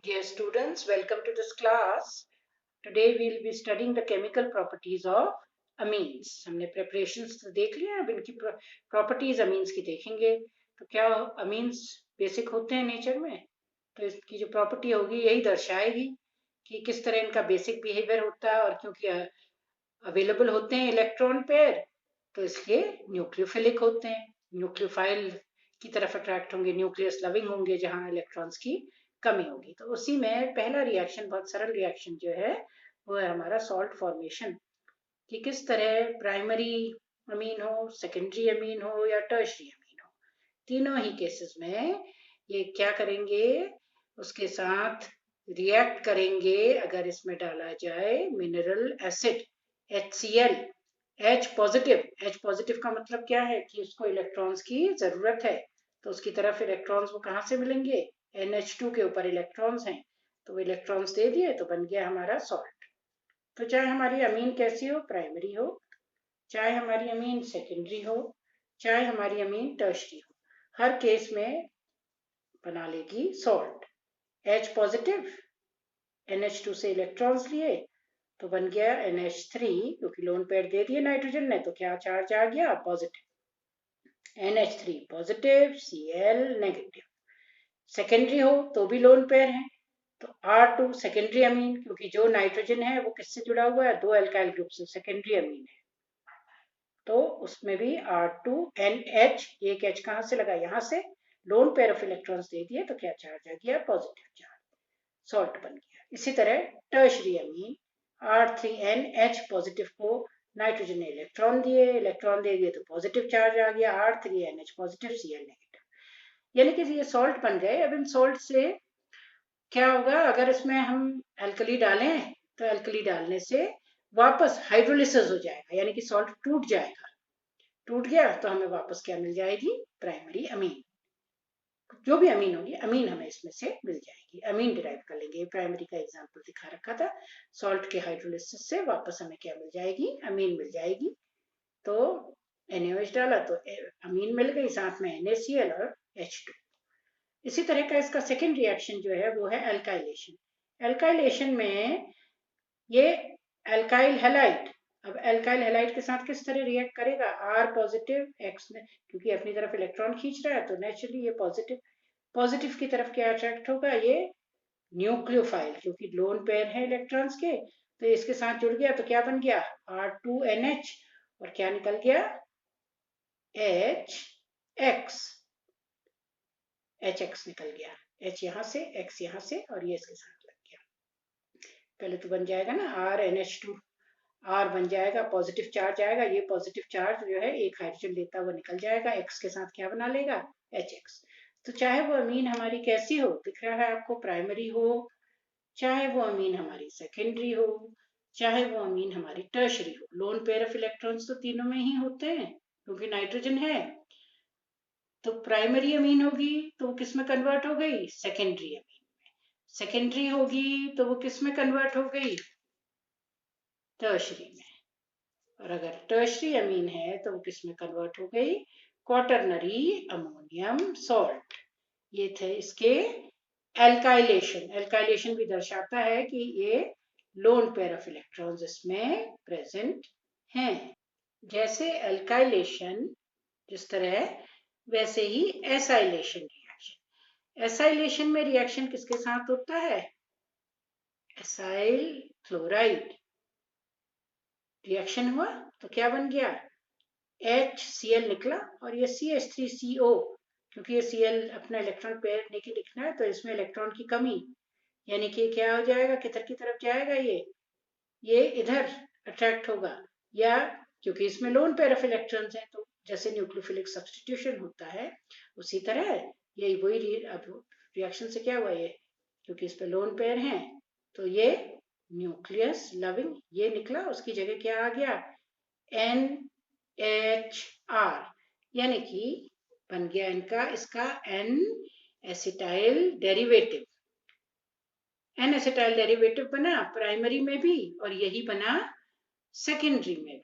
Dear students, welcome to this class. Today we'll be studying the chemical properties of amines. हमने preparations तो देख लिया, अब इनकी properties amines की देखेंगे. तो क्या amines basic होते हैं नेचर में, तो इसकी जो प्रॉपर्टी होगी यही दर्शाएगी कि किस तरह इनका बेसिक बिहेवियर होता है. और क्योंकि अवेलेबल होते हैं इलेक्ट्रॉन पेयर, तो इसलिए न्यूक्लियोफिलिक होते हैं, न्यूक्लियोफाइल की तरफ अट्रैक्ट होंगे, न्यूक्लियस लविंग होंगे जहां इलेक्ट्रॉन्स की कमी होगी. तो उसी में पहला रिएक्शन, बहुत सरल रिएक्शन जो है वो है हमारा सॉल्ट फॉर्मेशन. कि किस तरह प्राइमरी अमीन हो, सेकेंडरी अमीन हो या टर्शरी अमीन हो, तीनों ही केसेस में ये क्या करेंगे, उसके साथ रिएक्ट करेंगे अगर इसमें डाला जाए mineral acid HCl. H positive का मतलब क्या है कि उसको इलेक्ट्रॉन्स की जरूरत है, तो उसकी तरफ इलेक्ट्रॉन्स वो कहाँ से मिलेंगे, NH2 के ऊपर इलेक्ट्रॉन्स हैं, तो वो इलेक्ट्रॉन्स दे दिए तो बन गया हमारा सॉल्ट. तो चाहे हमारी अमीन कैसी हो, प्राइमरी हो, चाहे हमारी अमीन सेकेंडरी हो, चाहे हमारी अमीन टर्शरी हो, हर केस में बना लेगी सॉल्ट. H पॉजिटिव, NH2 से इलेक्ट्रॉन्स लिए तो बन गया NH3, क्योंकि लोन पेयर दे दिए नाइट्रोजन ने तो क्या चार्ज आ गया, positive. NH3 positive, Cl negative. Secondary हो तो भी लोन पेयर है, तो R2 सेकेंडरी अमीन, क्योंकि जो नाइट्रोजन है वो किससे जुड़ा हुआ है, दो एल्काइल ग्रुप से, सेकेंडरी अमीन है. तो उसमें भी R2NH, एक H कहां से लगा, यहां से lone pair of electrons they दिए तो क्या चार्ज आ गया, पॉजिटिव चार्ज, सॉल्ट बन गया. इसी तरह टर्शरी अमीन, R3NH पॉजिटिव को नाइट्रोजन ने इलेक्ट्रॉन दे दिए तो पॉजिटिव चार्ज आ गया, R3NH पॉजिटिव, Cl नेगेटिव. यानी कि ये सॉल्ट बन गए. अब इन सॉल्ट से क्या होगा, अगर इसमें हम एल्कली डालें तो एल्कली डालने से वापस हाइड्रोलिसिस हो जाएगा, यानी कि सॉल्ट टूट जाएगा. टूट गया तो हमें वापस क्या मिल जाएगी, प्राइमरी अमीन. जो भी अमीन होगी, अमीन हमें इसमें से मिल जाएगी, अमीन डिराइव कर लेंगे. प्राइमरी का एग्जांपल दिखा रखा था, सॉल्ट के हाइड्रोलिसिस से वापस हमें क्या मिल जाएगी, अमीन मिल जाएगी. तो NaOH डाला तो अमीन मिल गई, साथ में NaCl और H2. इसी तरह का इसका सेकेंड रिएक्शन जो है वो है एल्काइलेशन. एल्काइलेशन में ये एल्काइल हेलाइड, अब एल्काइल हेलाइड के साथ किस तरह रिएक्ट करेगा, R पॉजिटिव, X में क्योंकि अपनी तरफ इलेक्ट्रॉन खींच रहा है तो नेचुरली ये पॉजिटिव, पॉजिटिव की तरफ क्या अट्रैक्ट होगा, ये न्यूक्लियोफाइल, क्योंकि लोन पेयर है इलेक्ट्रॉन्स के, तो इसके साथ जुड़ गया तो क्या बन गया, R2NH, और क्या निकल गया, HX, HX निकल गया, H यहां से, X यहां से, और ये इसके साथ लग गया. पहले तो बन जाएगा ना RNH2, R बन जाएगा, पॉजिटिव चार्ज आएगा, ये पॉजिटिव चार्ज जो है एक हाइड्रोजन लेता हुआ निकल जाएगा, X के साथ क्या बना लेगा, HX. तो चाहे वो अमीन हमारी कैसी हो, दिख रहा है आपको, प्राइमरी हो, चाहे वो अमीन हमारी सेकेंडरी हो, चाहे वो अमीन हमारी टर्शरी हो, लोन पेयर ऑफ इलेक्ट्रॉन्स तो तीनों में ही होते हैं क्योंकि नाइट्रोजन है. तो प्राइमरी अमीन होगी तो वो किस में कन्वर्ट हो गई, सेकेंडरी अमीन. सेकेंडरी होगी तो वो किस में कन्वर्ट हो गई, टर्शरी में. और अगर टर्शरी अमीन है तो वो किस में कन्वर्ट हो गई, क्वाटरनरी अमोनियम सॉल्ट. ये थे इसके एल्काइलेशन. एल्काइलेशन भी दर्शाता है कि ये लोन पेयर ऑफ इलेक्ट्रॉन्स इसमें प्रेजेंट हैं. जैसे एल्काइलेशन जिस तरह, वैसे ही एसाइलेशन रिएक्शन. एसाइलेशन में रिएक्शन किसके साथ होता है, एसाइल क्लोराइड. रिएक्शन हुआ तो क्या बन गया, HCl निकला, और ये CH3CO, क्योंकि ये Cl अपना इलेक्ट्रॉन पेयर लेके लिखना है तो इसमें इलेक्ट्रॉन की कमी, यानी कि क्या हो जाएगा, किधर की तरफ जाएगा, ये इधर अट्रैक्ट होगा. या क्योंकि इसमें लोन पेयर ऑफ इलेक्ट्रॉन्स है तो जैसे न्यूक्लियोफिलिक सब्स्टिट्यूशन होता है उसी तरह यही वही अब रिएक्शन से क्या हुआ, ये क्योंकि इस पे लोन पेयर हैं तो ये न्यूक्लियस लविंग ये निकला, उसकी जगह क्या आ गया, NHR, यानी कि बन गया इनका इसका N acetyl derivative. N acetyl derivative बना प्राइमरी में भी और यही बना सेकेंडरी में भी.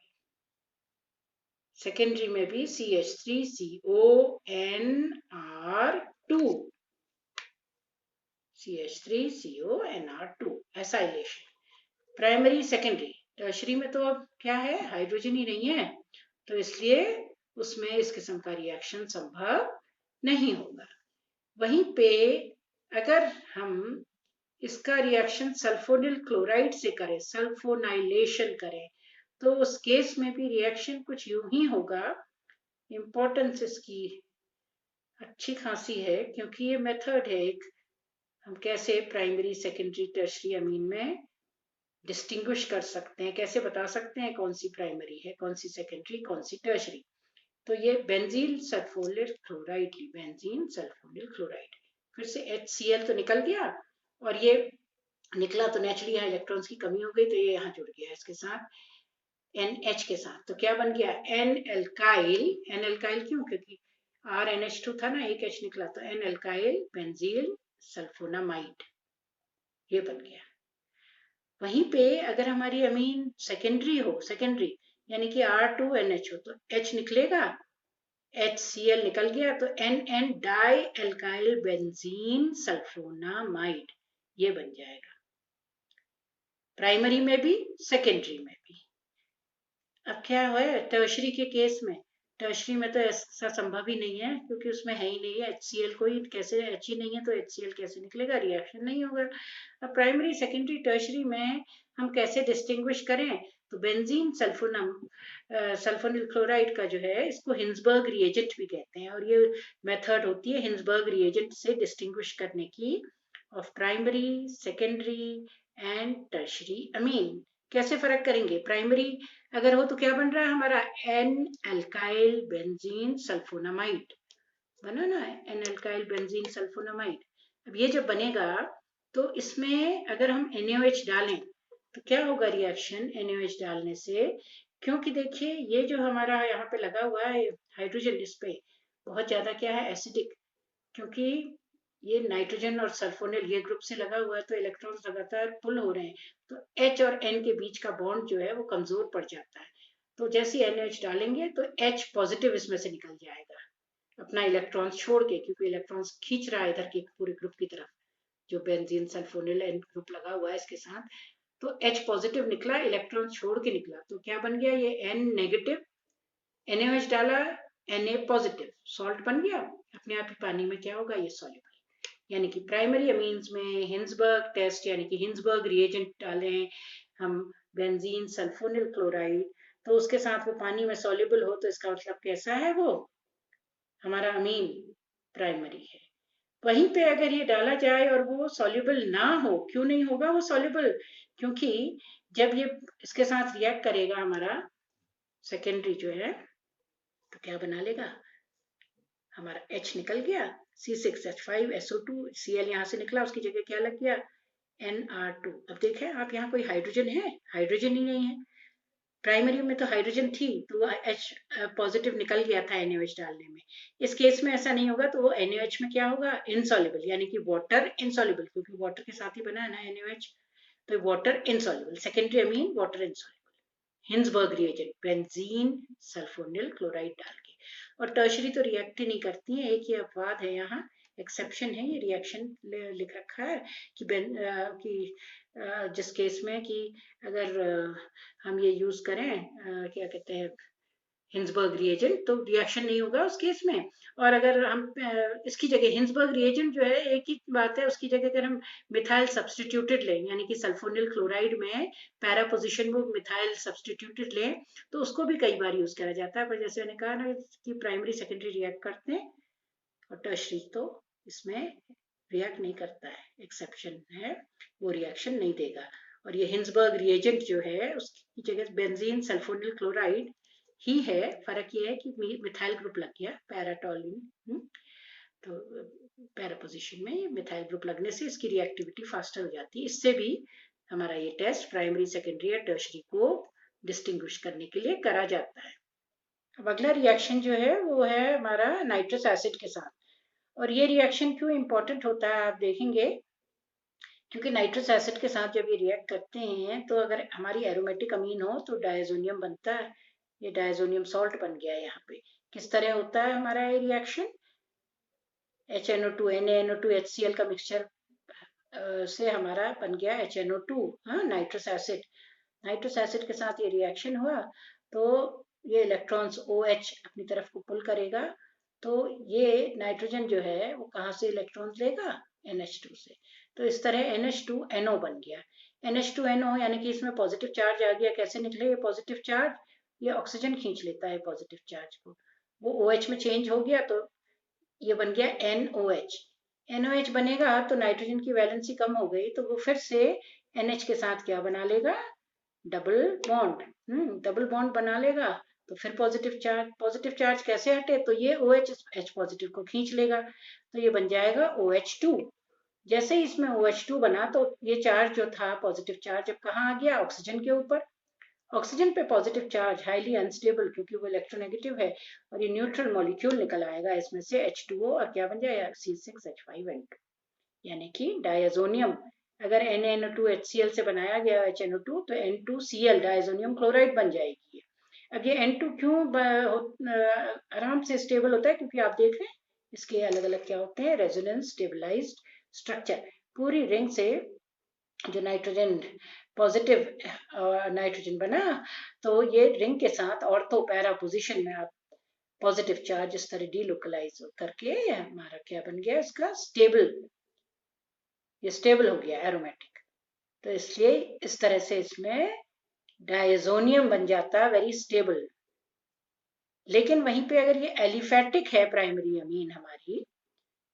सेकेंडरी में भी CH3CONR2, CH3CONR2 acylation. Primary secondary tertiary में तो अब क्या है, हाइड्रोजन ही नहीं है, तो इसलिए उसमें इस किस्म का रिएक्शन संभव नहीं होगा। वहीं पे अगर हम इसका रिएक्शन सल्फोनिल क्लोराइड से करें, सल्फोनाइलेशन करें, तो उस केस में भी रिएक्शन कुछ यूं ही होगा। इंपॉर्टेंस इसकी अच्छी खासी है, क्योंकि ये मेथड है एक, हम कैसे प्राइमरी सेकेंडरी टर्शरी अमीन में डिस्टिंग्विश कर सकते हैं, कैसे बता सकते हैं कौन सी प्राइमरी है, कौन सी सेकेंडरी, कौन सी टर्शरी। तो ये बेंजीन सल्फोनिल क्लोराइड ली, बेंजीन सल्फोनिल क्लोराइड, फिर से HCl तो निकल गया, और ये निकला तो नेचुरली यहाँ इलेक्ट्रॉन्स की कमी हो गई, तो ये यहाँ जुड़ गया इसके साथ NH के साथ, तो क्या बन गया N एल्काइल। N एल्काइल क्यों, क्योंकि RNH2 था ना, एक H निकला, तो N एल्काइल बेंजील सल्फोनामाइड, ये बन गया। वहीं पे अगर हमारी अमीन सेकेंडरी हो, सेकेंडरी यानी कि R2NH हो, तो H निकलेगा, HCl निकल गया, तो NN di alkyl benzene sulphonamide, ये बन जाएगा प्राइमरी में भी सेकेंडरी में भी। अब क्या है टर्शरी के केस में, टर्शरी में तो ऐसा संभव ही नहीं है, क्योंकि उसमें है ही नहीं है HCl, कोई कैसे H ही नहीं है, तो HCl कैसे निकलेगा, रिएक्शन नहीं होगा। अब प्राइमरी सेकेंडरी टर्शरी में हम कैसे डिस्टिंग्विश करें, तो बेंजीन सल्फोनिल क्लोराइड का जो है, इसको हिंसबर्ग रिएजेंट भी कहते हैं, और ये मेथड होती है हिंसबर्ग रिएजेंट से डिस्टिंग्विश करने की of primary secondary and tertiary अमीन। कैसे फर्क करेंगे, प्राइमरी अगर हो तो क्या बन रहा है हमारा N एल्काइल बेंजीन सल्फोनामाइड, बना ना N एल्काइल बेंजीन सल्फोनामाइड। अब ये जब बनेगा तो इसमें अगर हम NaOH डालें तो क्या होगा रिएक्शन NaOH डालने से, क्योंकि देखिए ये जो हमारा यहाँ पे लगा हुआ है हाइड्रोजन, इस पे बहुत ज्यादा क्या है एसिडिक, क्योंकि ये नाइट्रोजन और सल्फोनिल ये ग्रुप से लगा हुआ है, तो इलेक्ट्रॉन्स लगातार पुल हो रहे हैं, तो H और N के बीच का बॉन्ड जो है वो कमजोर पड़ जाता है। तो जैसे NH डालेंगे तो H पॉजिटिव इसमें से निकल जाएगा अपना इलेक्ट्रॉन्स छोड़ के, क्योंकि इलेक्ट्रॉन्स खींच रहा है इधर के पूरे ग्रुप की तरफ, जो बेंजीन सल्फोनिल N ग्रुप लगा हुआ है इसके साथ, तो H पॉजिटिव निकला, इलेक्ट्रॉन छोड़ के निकला, तो क्या बन गया ये N नेगेटिव, NaOH डाला Na पॉजिटिव, सॉल्ट बन गया अपने आप ही, पानी में क्या होगा ये सॉल्युबल। यानी कि प्राइमरी अमीन्स में हिंसबर्ग टेस्ट यानी कि हिंसबर्ग रिएजेंट डालें हम बेंजीन सल्फोनिल क्लोराइड, तो उसके साथ वो पानी में सॉल्युबल हो, तो इसका मतलब कैसा है, वो हमारा अमीन प्राइमरी है। वहीं पे अगर ये डाला जाए और वो सॉल्युबल ना हो, क्यों नहीं होगा वो सॉल्युबल, क्योंकि जब ये इसके साथ रिएक्ट करेगा हमारा सेकेंडरी जो है, तो क्या बना लेगा, हमारा H निकल गया, C6H5SO2, Cl यहाँ से निकला, उसकी जगह क्या लग गया NR2। अब देखें आप यहाँ कोई हाइड्रोजन है, हाइड्रोजन ही नहीं है, प्राइमरी में तो हाइड्रोजन थी, तो वो H पॉजिटिव निकल गया था NaOH डालने में। इस केस में ऐसा नहीं होगा, तो वो NaOH में क्या होगा इनसॉल्युबल, यानी कि वाटर इनसॉल्युबल, क्योंकि वाटर के साथ ही बना है ना NaOH, तो water insoluble, secondary amine water insoluble, Hinsberg reagent benzene sulphonyl chloride डाल के। और टर्शरी तो रिएक्ट ही नहीं करती है, एक ही अपवाद है यहाँ, एक्सेप्शन है, ये रिएक्शन लिख रखा है कि जिस केस में कि अगर हम ये यूज करें क्या कहते हैं हिंसबर्ग रिएजेंट, तो रिएक्शन नहीं होगा उस केस में। और अगर हम इसकी जगह हिंसबर्ग रिएजेंट जो है एक ही बात है, उसकी जगह अगर हम मिथाइल सब्सटीट्यूटेड लें, यानी कि सल्फोनिल क्लोराइड में पैरा पोजिशन में मिथाइल सब्सटीट्यूटेड लें, तो उसको भी कई बार यूज करा जाता है, पर जैसे मैंने कहा ना कि प्राइमरी सेकेंडरी रिएक्ट करते हैं, और टर्शरी तो इसमें रिएक्ट नहीं करता है, एक्सेप्शन है, वो रिएक्शन नहीं देगा। और ये हिंसबर्ग रिएजेंट जो है उसकी जगह बेंजीन सल्फोनिल क्लोराइड ही है, फर्क ये है कि मिथाइल ग्रुप लग गया पैराटोलिन, तो पैरा पोजिशन में मिथाइल ग्रुप लगने से इसकी रिएक्टिविटी फास्टर हो जाती है। इससे भी हमारा ये टेस्ट प्राइमरी सेकेंडरी या टर्शरी को डिस्टिंग्विश करने के लिए करा जाता है। अब अगला रिएक्शन जो है वो है हमारा नाइट्रस एसिड के साथ, और ये रिएक्शन क्यों इंपॉर्टेंट होता है आप देखेंगे, क्योंकि नाइट्रस एसिड के साथ जब ये रिएक्ट करते हैं, तो अगर हमारी एरोमेटिक अमीन हो तो डायजोनियम बनता है, ये डायजोनियम सॉल्ट बन गया है यहाँ पे। किस तरह होता है हमारा ये रिएक्शन, HNO2 NaNO2 HCl का मिक्सचर से हमारा बन गया HNO2, हाँ, नाइट्रस एसिड। नाइट्रस एसिड के साथ ये रिएक्शन हुआ तो ये इलेक्ट्रॉन्स OH अपनी तरफ को पुल करेगा, तो ये नाइट्रोजन जो है वो कहाँ से इलेक्ट्रॉन्स लेगा, NH2 से। तो इस तरह NH2NO बन गया। NH2NO यानी कि इसमें पॉजिटिव चार्ज आ गया। कैसे निकले ये पॉजिटिव चार्ज, ये ऑक्सीजन खींच लेता है पॉजिटिव चार्ज को, वो OH में चेंज हो गया तो ये बन गया NOH। NOH बनेगा तो नाइट्रोजन की वैलेंसी कम हो गई, तो वो फिर से NH के साथ क्या बना लेगा, डबल बॉन्ड। डबल बॉन्ड बना लेगा, तो फिर पॉजिटिव चार्ज कैसे हटे, तो ये OH H पॉजिटिव को खींच लेगा, तो ये बन जाएगा OH2। जैसे ही इसमें OH2 बना तो ये चार्ज जो था पॉजिटिव चार्ज अब कहाँ आ गया, ऑक्सीजन के ऊपर। ऑक्सीजन पे पॉजिटिव चार्ज हाईली अनस्टेबल, क्योंकि वो इलेक्ट्रोनेगेटिव है, और ये न्यूट्रल मॉलिक्यूल निकल आएगा इसमें से H2O, और क्या बन जाएगा C6H5N2, यानी कि डायजोनियम। अगर NaNO2HCl से बनाया गया HNO2 तो N2Cl डायजोनियम क्लोराइड बन जाएगी। अब ये N2 क्यों आराम से स्टेबल होता है, क्योंकि आप देख रहे हैं इसके अलग अलग क्या होते हैं, रेजोनेंस स्टेबलाइज्ड स्ट्रक्चर। पूरी रिंग से जो नाइट्रोजन पॉजिटिव नाइट्रोजन बना, तो ये रिंग के साथ ऑर्थो पैरा पोजीशन में आप पॉजिटिव चार्ज इस तरह डीलोकलाइज करके हमारा क्या बन गया, इसका स्टेबल, ये स्टेबल हो गया एरोमेटिक। तो इसलिए इस तरह से इसमें डायजोनियम बन जाता वेरी स्टेबल। लेकिन वहीं पे अगर ये एलिफेटिक है प्राइमरी अमीन हमारी,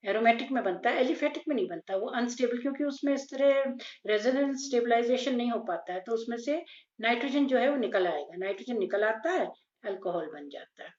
एरोमेटिक में बनता है, एलिफेटिक में नहीं बनता, वो अनस्टेबल, क्योंकि उसमें इस तरह रेजोनेंस स्टेबलाइजेशन नहीं हो पाता है, तो उसमें से नाइट्रोजन जो है वो निकल आएगा, नाइट्रोजन निकल आता है, अल्कोहल बन जाता है।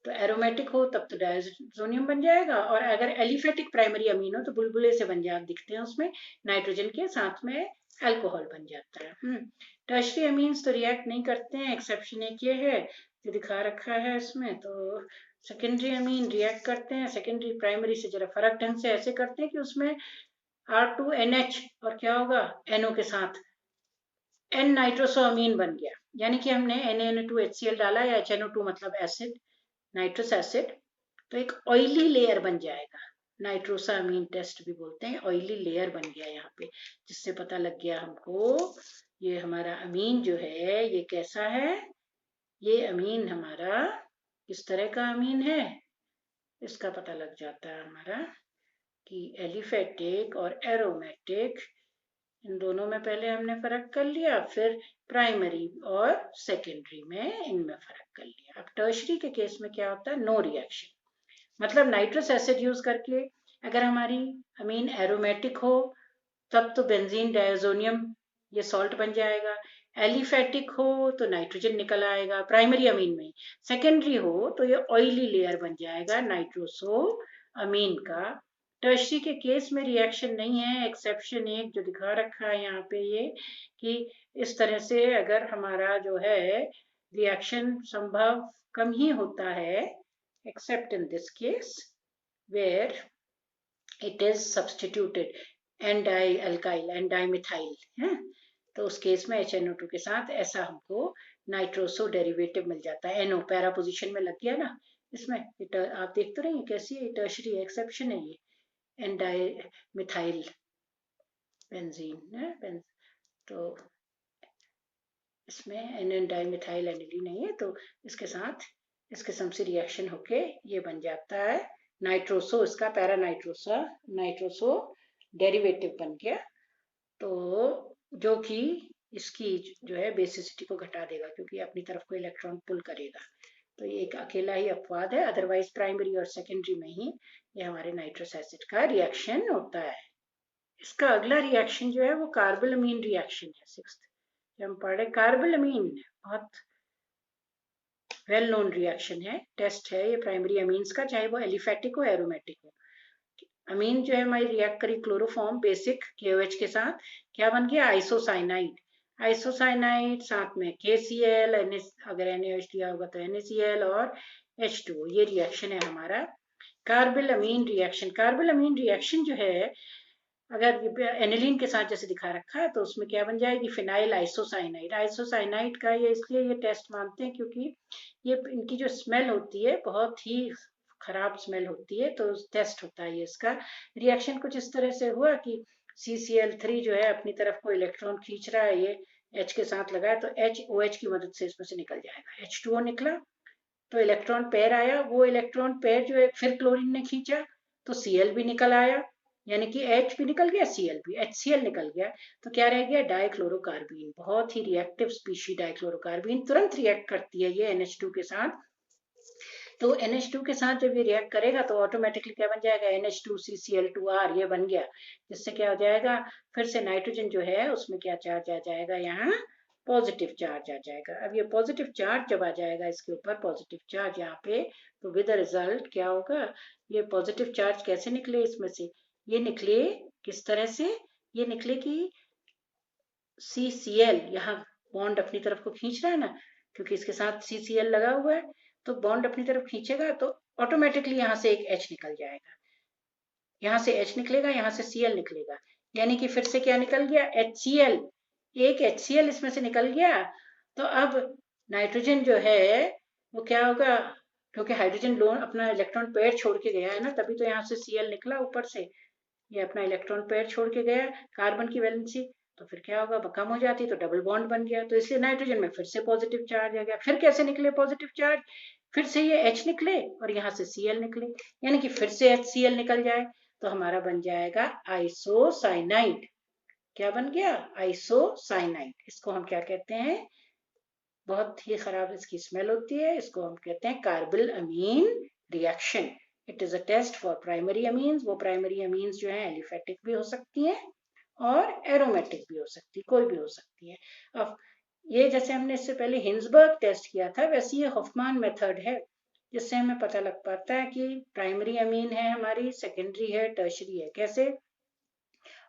तो एरोमेटिक हो तब तो डायजोनियम बन जाएगा, और अगर एलिफेटिक प्राइमरी अमीन हो तो बुलबुले से बन जा दिखते हैं उसमें, नाइट्रोजन के साथ में अल्कोहल बन जाता है। टर्शरी अमीन्स तो रिएक्ट नहीं करते हैं, एक्सेप्शन एक ये है जो दिखा रखा है इसमें। तो सेकेंडरी अमीन रिएक्ट करते हैं, सेकेंडरी प्राइमरी से जरा फर्क ढंग से ऐसे करते हैं कि उसमें R2NH और क्या होगा, NO के साथ N नाइट्रोसो अमीन बन गया, यानी कि हमने NaNO2HCl डाला, या HNO2 मतलब एसिड, नाइट्रस एसिड, तो एक ऑयली लेयर बन जाएगा। नाइट्रोसा अमीन टेस्ट भी बोलते हैं, ऑयली लेयर बन गया यहाँ पे, जिससे पता लग गया हमको ये हमारा अमीन जो है ये कैसा है। ये अमीन हमारा किस तरह का अमीन है, इसका पता लग जाता है हमारा कि एलिफेटिक और एरोमेटिक, इन दोनों में पहले हमने फर्क कर लिया, फिर प्राइमरी और सेकेंडरी में इनमें फर्क कर लिया। अब टर्शरी के केस में क्या होता है, नो रिएक्शन, मतलब नाइट्रस एसिड यूज करके अगर हमारी अमीन एरोमेटिक हो तब तो बेंजीन डायजोनियम ये सॉल्ट बन जाएगा, एलिफेटिक हो तो नाइट्रोजन निकल आएगा प्राइमरी अमीन में, सेकेंडरी हो तो ये ऑयली लेयर बन जाएगा नाइट्रोसो अमीन का। टर्शरी के केस में रिएक्शन नहीं है, एक्सेप्शन एक जो दिखा रखा है यहाँ पे ये, कि इस तरह से अगर हमारा जो है रिएक्शन संभव कम ही होता है, except in this case where it is substituted N di alkyl N dimethyl है, तो उस केस में HNO2 के साथ ऐसा हमको नाइट्रोसो डेरिवेटिव मिल जाता है। NO पैरा पोजीशन में लग गया ना इसमें, आप देख तो रही है कैसी है, टर्शरी एक्सेप्शन है ये, एन डाई मिथाइल बेंजीन है, तो इसमें एन डाईमिथाइल एनिलीन नहीं है, तो इसके साथ इस किस्म से रिएक्शन होके ये बन जाता है नाइट्रोसो, इसका पैरा नाइट्रोसो डेरिवेटिव बन गया, तो जो कि इसकी जो है बेसिसिटी को घटा देगा, क्योंकि अपनी तरफ को इलेक्ट्रॉन पुल करेगा। तो ये एक अकेला ही अपवाद है, अदरवाइज प्राइमरी और सेकेंडरी में ही ये हमारे नाइट्रस एसिड का रिएक्शन होता है। इसका अगला रिएक्शन जो है वो कार्बोलमीन रिएक्शन है, सिक्स्थ हम पढ़े। कार्बोलमीन बहुत वेल नोन रिएक्शन है, टेस्ट है ये प्राइमरी अमीन्स का, चाहे वो एलिफेटिक हो एरोमेटिक हो। अमीन जो है हमारी रिएक्ट करी क्लोरोफॉर्म बेसिक KOH के साथ, क्या बन गया, आइसोसाइनाइड, आइसोसाइनाइड साथ में KCl, अगर NaOH दिया होगा तो NaCl और H2O, ये रिएक्शन है हमारा कार्बोलमीन रिएक्शन। कार्बोलमीन रिएक्शन जो है अगर एनिलीन के साथ जैसे दिखा रखा है तो उसमें क्या बन जाएगी, फिनाइल आइसोसाइनाइड। आइसोसाइनाइड का ये इसलिए ये टेस्ट मानते हैं क्योंकि ये इनकी जो स्मेल होती है बहुत ही खराब स्मेल होती है, तो टेस्ट होता है ये इसका। रिएक्शन कुछ इस तरह से हुआ कि CCl3 जो है अपनी तरफ को इलेक्ट्रॉन खींच रहा है, ये H के साथ लगा है, तो HOH की मदद से इसमें से निकल जाएगा। H2O निकला तो इलेक्ट्रॉन पेयर आया, वो इलेक्ट्रॉन पेयर जो है फिर क्लोरीन ने खींचा तो Cl भी निकल आया, यानी कि H भी निकल गया, Cl भी, HCl निकल गया, तो क्या रह गया, डाइक्लोरोकार्बीन। बहुत ही रिएक्टिव स्पीशी डाइक्लोरोकार्बीन, तुरंत रिएक्ट करती है ये NH2 के साथ। तो NH2 के साथ जब ये रिएक्ट करेगा तो ऑटोमेटिकली क्या बन जाएगा, NH2CCl2R ये बन गया, जिससे क्या हो जाएगा, फिर से नाइट्रोजन जो है उसमें क्या चार्ज आ जाएगा, यहाँ पॉजिटिव चार्ज आ जाएगा। अब ये पॉजिटिव चार्ज जब आ जाएगा इसके ऊपर, पॉजिटिव चार्ज यहाँ पे, तो विद रिजल्ट क्या होगा, ये पॉजिटिव चार्ज कैसे निकले इसमें से, ये निकले किस तरह से, ये निकले कि CCl यहाँ बॉन्ड अपनी तरफ को खींच रहा है ना, क्योंकि इसके साथ CCl लगा हुआ है, तो बॉन्ड अपनी तरफ खींचेगा तो ऑटोमेटिकली यहाँ से एक H निकल जाएगा, यहाँ से H निकलेगा, यहाँ से Cl निकलेगा, यानी कि फिर से क्या निकल गया, HCl, एक HCl इसमें से निकल गया। तो अब नाइट्रोजन जो है वो क्या होगा, क्योंकि हाइड्रोजन लोन अपना इलेक्ट्रॉन पेयर छोड़ के गया है ना, तभी तो यहाँ से Cl निकला ऊपर से, ये अपना इलेक्ट्रॉन पेयर छोड़ के गया, कार्बन की वैलेंसी, तो फिर क्या होगा, कम हो जाती, तो डबल बॉन्ड बन गया, तो इसलिए नाइट्रोजन में फिर से पॉजिटिव चार्ज आ गया। फिर कैसे निकले पॉजिटिव चार्ज, फिर से ये H निकले और यहाँ से Cl निकले, यानी कि फिर से HCl निकल जाए, तो हमारा बन जाएगा आइसोसाइनाइड। क्या बन गया, आइसोसाइनाइड। इसको हम क्या कहते हैं, बहुत ही खराब इसकी स्मेल होती है, इसको हम कहते हैं carbylamine reaction. It is a test for primary amines. वो प्राइमरी अमीन्स जो है एलिफेटिक भी हो सकती हैं और एरोमेटिक भी हो सकती है, कोई भी हो सकती है। अब ये जैसे हमने इससे पहले हिंसबर्ग टेस्ट किया था, वैसे ये हॉफमान मेथड है, जिससे हमें पता लग पाता है कि प्राइमरी अमीन है हमारी, सेकेंडरी है, टर्शरी है। कैसे,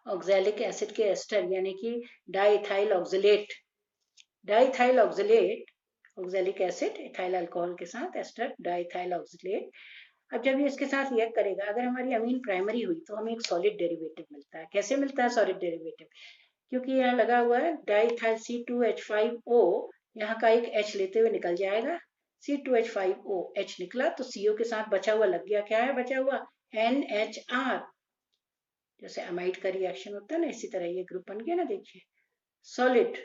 ऑक्सैलिक एसिड के एस्टर यानी कि diethyl oxalate, diethyl oxalate, oxalic acid ethyl alcohol के साथ एस्टर डाइथाइल ऑक्सलेट। अब जब ये इसके साथ रिएक्ट करेगा, अगर हमारी अमीन प्राइमरी हुई तो हमें एक सॉलिड डेरिवेटिव मिलता है। कैसे मिलता है सॉलिड डेरिवेटिव, क्योंकि यहाँ लगा हुआ है डाइथाइल C2H5O, यहाँ का एक H लेते हुए निकल जाएगा, C2H5O H निकला तो CO के साथ बचा हुआ लग गया, क्या है बचा हुआ, NHR। जैसे अमाइड का रिएक्शन होता है ना, इसी तरह ये ग्रुप बन गया ना, देखिए सॉलिड,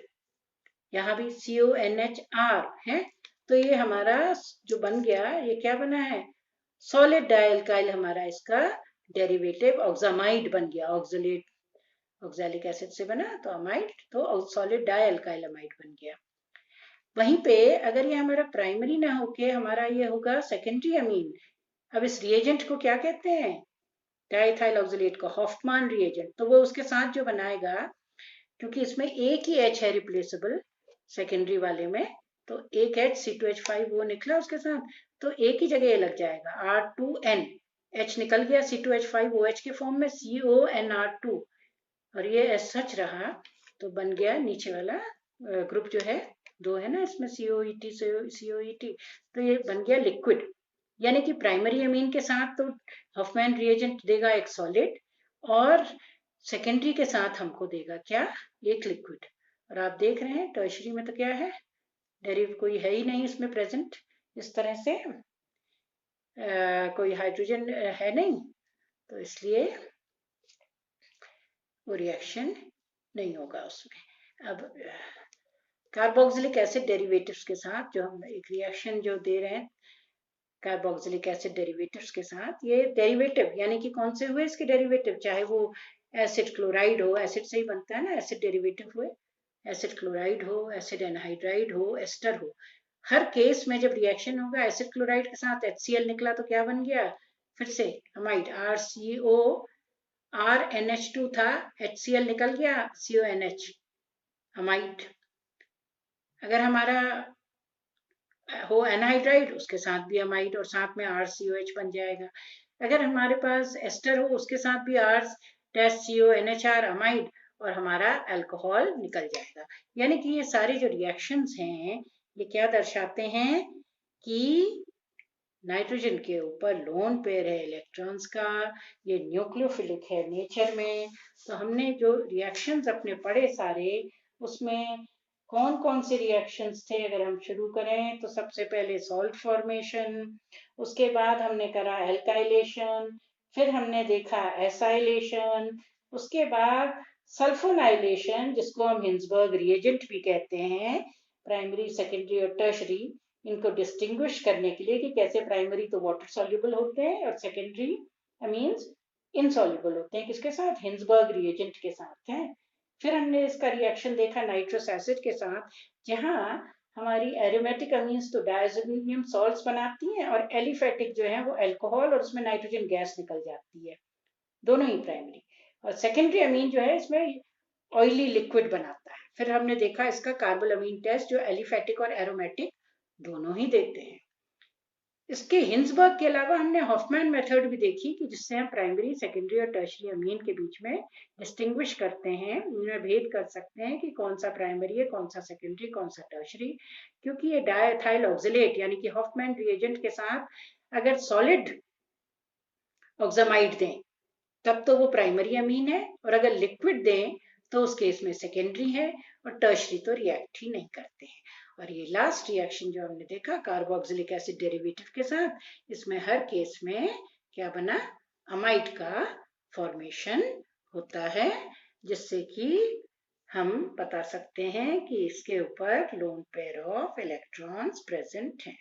यहाँ भी CONHR है, तो ये हमारा जो बन गया, ये क्या बना है, सॉलिड डाइल्काइल, हमारा इसका डेरिवेटिव ऑक्सामाइड बन गया, ऑक्सलेट ऑक्सैलिक एसिड से बना तो अमाइड, तो सॉलिड डाइल्काइल अमाइड बन गया। वहीं पे अगर ये हमारा प्राइमरी ना होके हमारा ये होगा सेकेंडरी अमीन, अब इस रिएजेंट को क्या कहते हैं, डाइथाइल ऑक्सलेट को हॉफमान रिएजेंट, तो वो उसके साथ जो बनाएगा, क्योंकि इसमें एक ही H है रिप्लेसेबल सेकेंडरी वाले में, तो एक H C2H5 वो निकला उसके साथ, तो एक ही जगह ये लग जाएगा R2N, H निकल गया C2H5OH के फॉर्म में, CONR2, और ये एज सच रहा, तो बन गया नीचे वाला ग्रुप जो है, दो है ना इसमें COET से COET, तो ये बन गया लिक्विड। यानी कि प्राइमरी अमीन के साथ तो हॉफमैन रिएजेंट देगा एक सॉलिड, और सेकेंडरी के साथ हमको देगा क्या, एक लिक्विड। और आप देख रहे हैं टर्शरी में तो क्या है, डेरिव कोई है ही नहीं इसमें प्रेजेंट, इस तरह से कोई हाइड्रोजन है नहीं, तो इसलिए वो रिएक्शन नहीं होगा उसमें। अब कार्बोक्सिलिक एसिड डेरिवेटिव्स के साथ जो हम एक रिएक्शन जो दे रहे हैं, कार्बोक्सिलिक एसिड डेरिवेटिव्स के साथ, ये डेरिवेटिव यानी कि कौन से हुए इसके डेरिवेटिव, चाहे वो एसिड क्लोराइड हो, एसिड से ही बनता है ना एसिड डेरिवेटिव हुए, एसिड क्लोराइड हो, एसिड एनहाइड्राइड हो, एस्टर हो, हर केस में जब रिएक्शन होगा एसिड क्लोराइड के साथ HCl निकला तो क्या बन गया, फिर से अमाइड, RCO, RNH2 था, HCl निकल गया, CONH अमाइड। अगर हमारा हो एनहाइड्राइड, उसके साथ भी अमाइड और साथ में RCOH बन जाएगा। अगर हमारे पास एस्टर हो, उसके साथ भी R-CONHR अमाइड, और हमारा अल्कोहल निकल जाएगा। यानी कि ये सारे जो रिएक्शंस हैं, ये क्या दर्शाते हैं कि नाइट्रोजन के ऊपर लोन पेयर है इलेक्ट्रॉन्स का, ये न्यूक्लियोफिलिक है नेचर में। तो हमने जो रिएक्शंस अपने पढ़े सारे, उसमें कौन कौन से रिएक्शंस थे, अगर हम शुरू करें तो सबसे पहले सॉल्ट फॉर्मेशन, उसके बाद हमने करा एल्काइलेशन, फिर हमने देखा एसाइलेशन, उसके बाद सल्फोनाइलेशन, जिसको हम हिंसबर्ग रिएजेंट भी कहते हैं, प्राइमरी, सेकेंडरी और टर्शरी, इनको डिस्टिंग्विश करने के लिए कि कैसे प्राइमरी तो वाटर सॉल्युबल होते हैं और सेकेंडरी अमीन्स इनसॉल्युबल होते हैं, किसके साथ, हिंसबर्ग रिएजेंट के साथ है। फिर हमने इसका रिएक्शन देखा नाइट्रस एसिड के साथ, जहां हमारी एरोमेटिक अमीन्स तो डायजोनियम सॉल्ट्स बनाती हैं और एलिफेटिक जो है वो अल्कोहल और उसमें नाइट्रोजन गैस निकल जाती है, दोनों ही प्राइमरी। और सेकेंडरी अमीन जो है इसमें ऑयली लिक्विड बनाता है। फिर हमने देखा इसका कार्बोलमीन टेस्ट, जो एलिफेटिक और एरोमेटिक दोनों ही देते हैं। इसके हिंसबर्ग के अलावा हमने हॉफमैन मेथड भी देखी कि जिससे हम प्राइमरी, सेकेंडरी और टर्शरी अमीन के बीच में डिस्टिंग्विश करते हैं, उनमें भेद कर सकते हैं कि कौन सा प्राइमरी है, कौन सा सेकेंडरी, कौन सा टर्शरी। क्योंकि ये डायथाइल ऑक्सिलेट यानी कि हॉफमैन रिएजेंट के साथ अगर सॉलिड ऑक्सामाइड दें तब तो वो प्राइमरी अमीन है, और अगर लिक्विड दें तो उस केस में सेकेंडरी है, और टर्शरी तो रिएक्ट ही नहीं करते हैं। और ये लास्ट रिएक्शन जो हमने देखा कार्बोक्सिलिक एसिड डेरिवेटिव के साथ, इसमें हर केस में क्या बना, अमाइड का फॉर्मेशन होता है, जिससे कि हम बता सकते हैं कि इसके ऊपर lone pair of electrons present हैं।